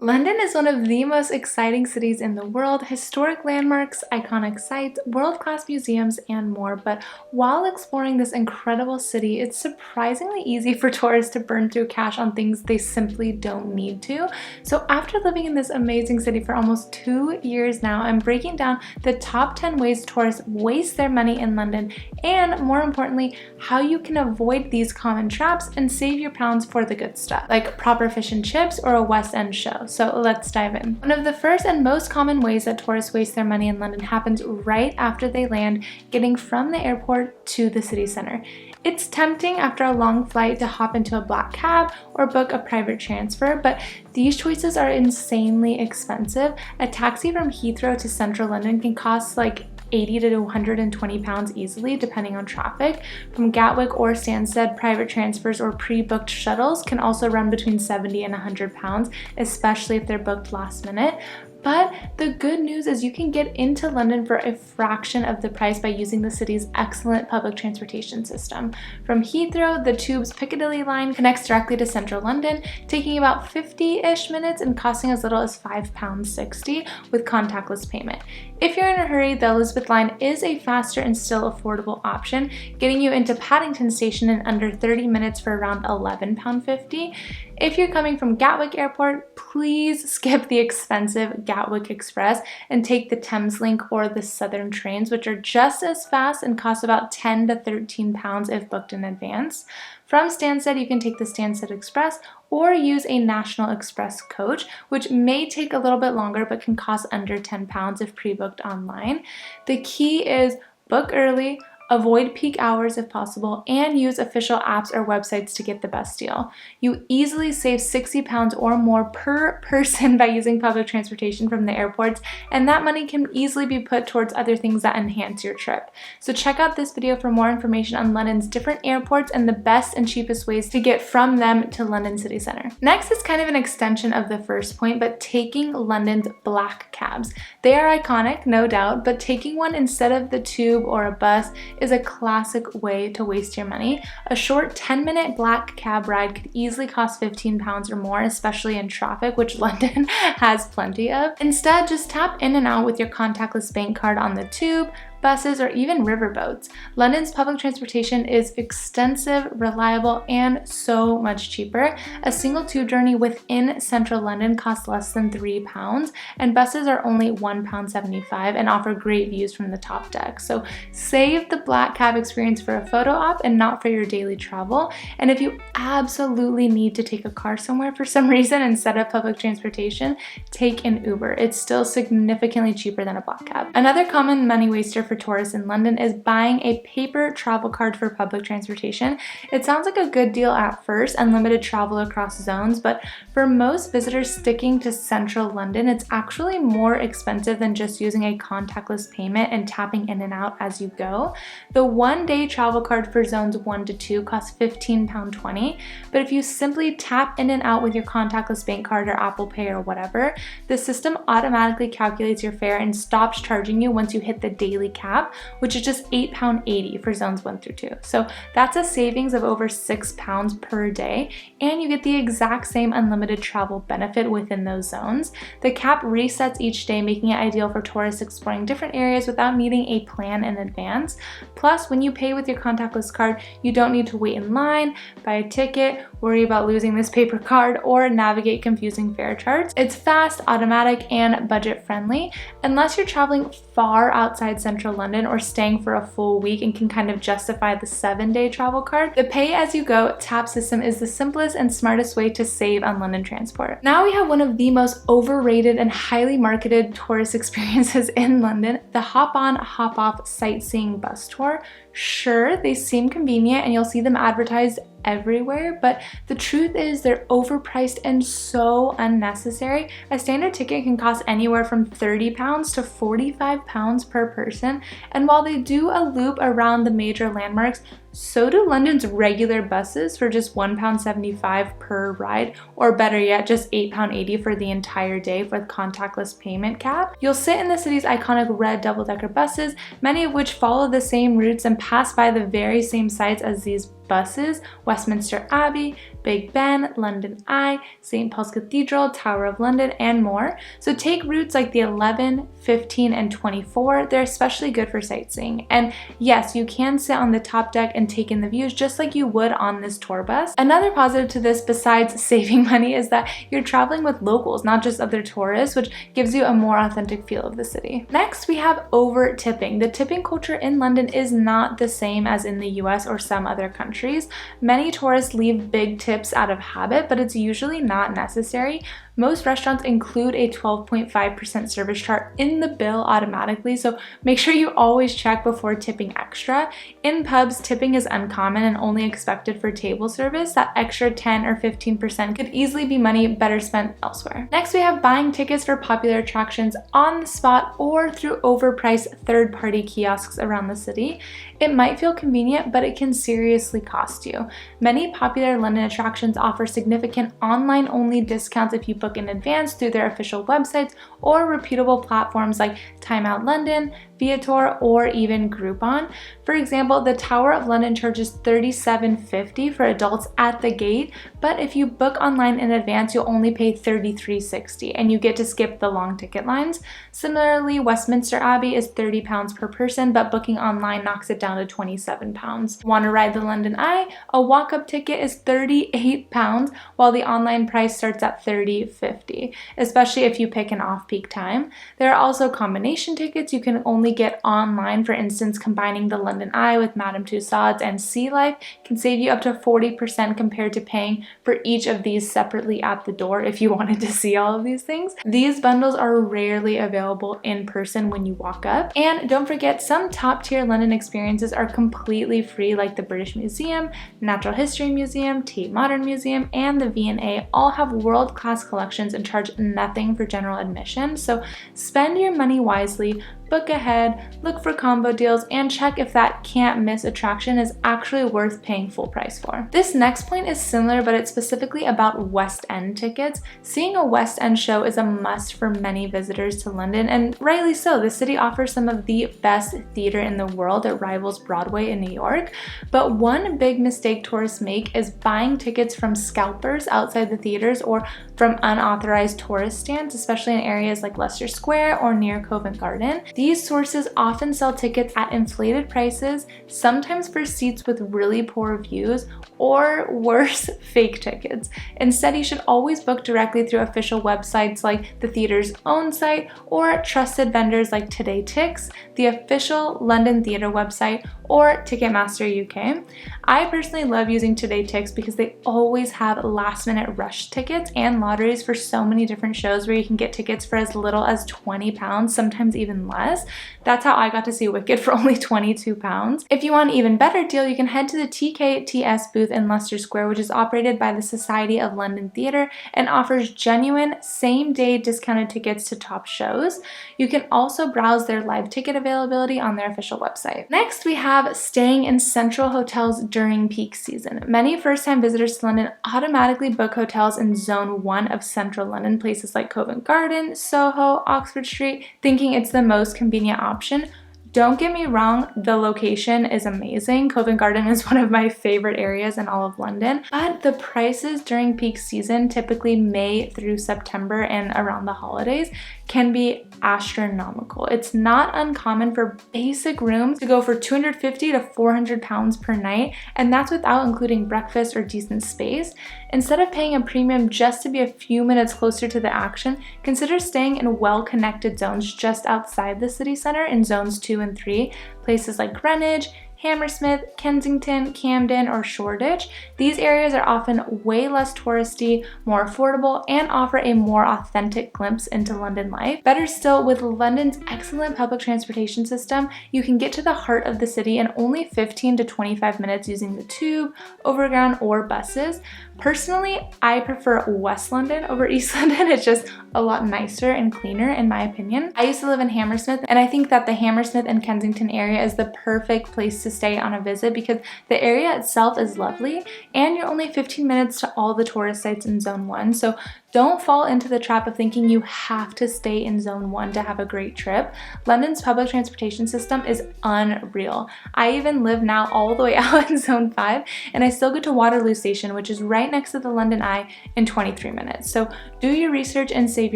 London is one of the most exciting cities in the world, historic landmarks, iconic sites, world-class museums, and more. But while exploring this incredible city, it's surprisingly easy for tourists to burn through cash on things they simply don't need to. So after living in this amazing city for almost 2 years now, I'm breaking down the top 10 ways tourists waste their money in London, and more importantly, how you can avoid these common traps and save your pounds for the good stuff, like proper fish and chips or a West End show. So let's dive in. One of the first and most common ways that tourists waste their money in London happens right after they land, getting from the airport to the city center. It's tempting after a long flight to hop into a black cab or book a private transfer, but these choices are insanely expensive. A taxi from Heathrow to central London can cost like 80 to 120 pounds easily, depending on traffic. From Gatwick or Stansted, private transfers or pre-booked shuttles can also run between 70 and 100 pounds, especially if they're booked last minute. But the good news is you can get into London for a fraction of the price by using the city's excellent public transportation system. From Heathrow, the Tube's Piccadilly line connects directly to central London, taking about 50-ish minutes and costing as little as £5.60 with contactless payment. If you're in a hurry, the Elizabeth line is a faster and still affordable option, getting you into Paddington Station in under 30 minutes for around £11.50. If you're coming from Gatwick Airport, please skip the expensive Gatwick Express and take the Thameslink or the Southern trains, which are just as fast and cost about 10 to 13 pounds if booked in advance. From Stansted, you can take the Stansted Express or use a National Express coach, which may take a little bit longer but can cost under 10 pounds if pre-booked online. The key is book early, avoid peak hours if possible, and use official apps or websites to get the best deal. You easily save 60 pounds or more per person by using public transportation from the airports, and that money can easily be put towards other things that enhance your trip. So check out this video for more information on London's different airports and the best and cheapest ways to get from them to London city center. Next is kind of an extension of the first point, but taking London's black cabs. They are iconic, no doubt, but taking one instead of the tube or a bus is a classic way to waste your money. A short 10-minute black cab ride could easily cost 15 pounds or more, especially in traffic, which London has plenty of. Instead, just tap in and out with your contactless bank card on the tube, buses, or even riverboats. London's public transportation is extensive, reliable, and so much cheaper. A single tube journey within central London costs less than £3, and buses are only £1.75 and offer great views from the top deck. So save the black cab experience for a photo op and not for your daily travel. And if you absolutely need to take a car somewhere for some reason instead of public transportation, take an Uber. It's still significantly cheaper than a black cab. Another common money waster for tourists in London is buying a paper travel card for public transportation. It sounds like a good deal at first, unlimited travel across zones, but for most visitors sticking to central London, it's actually more expensive than just using a contactless payment and tapping in and out as you go. The one-day travel card for zones 1 to 2 costs £15.20, but if you simply tap in and out with your contactless bank card or Apple Pay or whatever, the system automatically calculates your fare and stops charging you once you hit the daily cap, which is just £8.80 for zones 1 through 2. So that's a savings of over £6 per day, and you get the exact same unlimited travel benefit within those zones. The cap resets each day, making it ideal for tourists exploring different areas without needing a plan in advance. Plus, when you pay with your contactless card, you don't need to wait in line, buy a ticket, worry about losing this paper card, or navigate confusing fare charts. It's fast, automatic, and budget friendly. Unless you're traveling far outside central London or staying for a full week and can kind of justify the 7-day travel card, the pay-as-you-go tap system is the simplest and smartest way to save on London transport. Now we have one of the most overrated and highly marketed tourist experiences in London, the hop-on, hop-off sightseeing bus tour. Sure, they seem convenient and you'll see them advertised everywhere, but the truth is they're overpriced and so unnecessary. A standard ticket can cost anywhere from £30 to £45 per person, and while they do a loop around the major landmarks, so do London's regular buses for just £1.75 per ride, or better yet, just £8.80 for the entire day with contactless payment cap. You'll sit in the city's iconic red double-decker buses, many of which follow the same routes and pass by the very same sites as these buses, Westminster Abbey, Big Ben, London Eye, St. Paul's Cathedral, Tower of London, and more. So take routes like the 11, 15, and 24. They're especially good for sightseeing. And yes, you can sit on the top deck and take in the views just like you would on this tour bus. Another positive to this, besides saving money, is that you're traveling with locals, not just other tourists, which gives you a more authentic feel of the city. Next, we have over tipping. The tipping culture in London is not the same as in the US or some other countries. Many tourists leave big tips out of habit, but it's usually not necessary. Most restaurants include a 12.5% service charge in the bill automatically, so make sure you always check before tipping extra. In pubs, tipping is uncommon and only expected for table service. That extra 10 or 15% could easily be money better spent elsewhere. Next, we have buying tickets for popular attractions on the spot or through overpriced third-party kiosks around the city. It might feel convenient, but it can seriously cost you. Many popular London attractions offer significant online-only discounts if you book in advance through their official websites or reputable platforms like Time Out London, Viator, or even Groupon. For example, the Tower of London charges $37.50 for adults at the gate, but if you book online in advance, you'll only pay $33.60 and you get to skip the long ticket lines. Similarly, Westminster Abbey is £30 per person, but booking online knocks it down to £27. Want to ride the London Eye? A walk-up ticket is £38, while the online price starts at $30.50, especially if you pick an off-peak time. There are also combination tickets you can only get online. For instance, combining the London Eye with Madame Tussauds and Sea Life can save you up to 40% compared to paying for each of these separately at the door if you wanted to see all of these things. These bundles are rarely available in person when you walk up. And don't forget, some top-tier London experiences are completely free, like the British Museum, Natural History Museum, Tate Modern Museum, and the V&A all have world-class collections and charge nothing for general admission. So spend your money wisely, book ahead, look for combo deals, and check if that can't miss attraction is actually worth paying full price for. This next point is similar, but it's specifically about West End tickets. Seeing a West End show is a must for many visitors to London, and rightly so. The city offers some of the best theater in the world. It rivals Broadway in New York. But one big mistake tourists make is buying tickets from scalpers outside the theaters or from unauthorized tourist stands, especially in areas like Leicester Square or near Covent Garden. These sources often sell tickets at inflated prices, sometimes for seats with really poor views, or worse, fake tickets. Instead, you should always book directly through official websites like the theater's own site or trusted vendors like Today Tix, the official London Theatre website, or Ticketmaster UK. I personally love using Today Tix because they always have last-minute rush tickets and lotteries for so many different shows where you can get tickets for as little as £20, sometimes even less. That's how I got to see Wicked for only £22. If you want an even better deal, you can head to the TKTS booth in Leicester Square, which is operated by the Society of London Theatre and offers genuine same-day discounted tickets to top shows. You can also browse their live ticket availability on their official website. Next, we have staying in central hotels during peak season. Many first-time visitors to London automatically book hotels in Zone 1 of central London, places like Covent Garden, Soho, Oxford Street, thinking it's the most convenient option. Don't get me wrong, the location is amazing. Covent Garden is one of my favorite areas in all of London, but the prices during peak season, typically May through September and around the holidays, can be astronomical. It's not uncommon for basic rooms to go for £250 to £400 per night, and that's without including breakfast or decent space. Instead of paying a premium just to be a few minutes closer to the action, consider staying in well-connected zones just outside the city center in zones 2 and 3, places like Greenwich, Hammersmith, Kensington, Camden, or Shoreditch. These areas are often way less touristy, more affordable, and offer a more authentic glimpse into London life. Better still, with London's excellent public transportation system, you can get to the heart of the city in only 15 to 25 minutes using the tube, overground, or buses. Personally, I prefer West London over East London. It's just a lot nicer and cleaner in my opinion. I used to live in Hammersmith, and I think that the Hammersmith and Kensington area is the perfect place to stay on a visit because the area itself is lovely and you're only 15 minutes to all the tourist sites in Zone 1, so Don't fall into the trap of thinking you have to stay in Zone 1 to have a great trip. London's public transportation system is unreal. I even live now all the way out in Zone 5, and I still get to Waterloo Station, which is right next to the London Eye, in 23 minutes. So do your research and save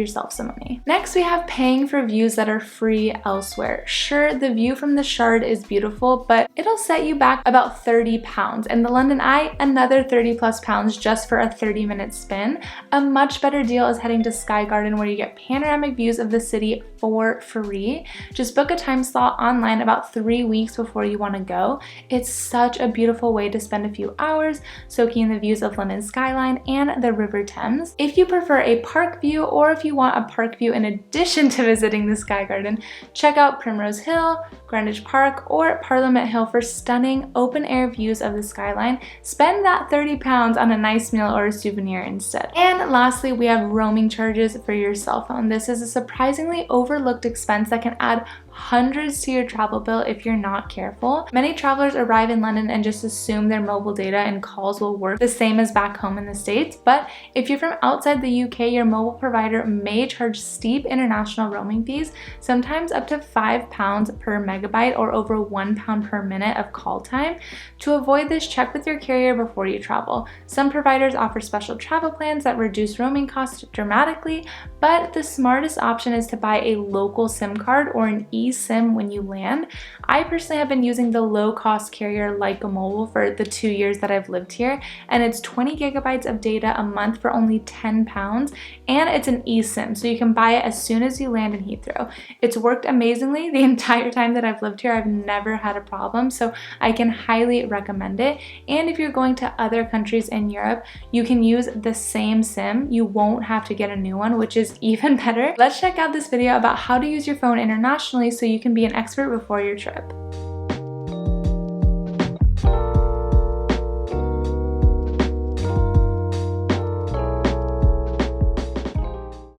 yourself some money. Next, we have paying for views that are free elsewhere. Sure, the view from the Shard is beautiful, but it'll set you back about £30, and the London Eye, another 30 plus pounds just for a 30-minute spin. A much better deal is heading to Sky Garden, where you get panoramic views of the city for free. Just book a time slot online about 3 weeks before you want to go. It's such a beautiful way to spend a few hours soaking in the views of London skyline and the River Thames. If you prefer a park view, or if you want a park view in addition to visiting the Sky Garden, check out Primrose Hill, Greenwich Park, or Parliament Hill for stunning open-air views of the skyline. Spend that £30 on a nice meal or a souvenir instead. And lastly, we have roaming charges for your cell phone. This is a surprisingly overlooked expense that can add hundreds to your travel bill if you're not careful. Many travelers arrive in London and just assume their mobile data and calls will work the same as back home in the States, but if you're from outside the UK, your mobile provider may charge steep international roaming fees, sometimes up to £5 per megabyte or over £1 per minute of call time. To avoid this, check with your carrier before you travel. Some providers offer special travel plans that reduce roaming costs dramatically, but the smartest option is to buy a local SIM card or an eSIM when you land. I personally have been using the low-cost carrier Leica Mobile for the 2 years that I've lived here, and it's 20 gigabytes of data a month for only £10, and it's an eSIM, so you can buy it as soon as you land in Heathrow. It's worked amazingly the entire time that I've lived here. I've never had a problem, so I can highly recommend it. And if you're going to other countries in Europe, you can use the same SIM. You won't have to get a new one, which is even better. Let's check out this video about how to use your phone internationally so you can be an expert before your trip.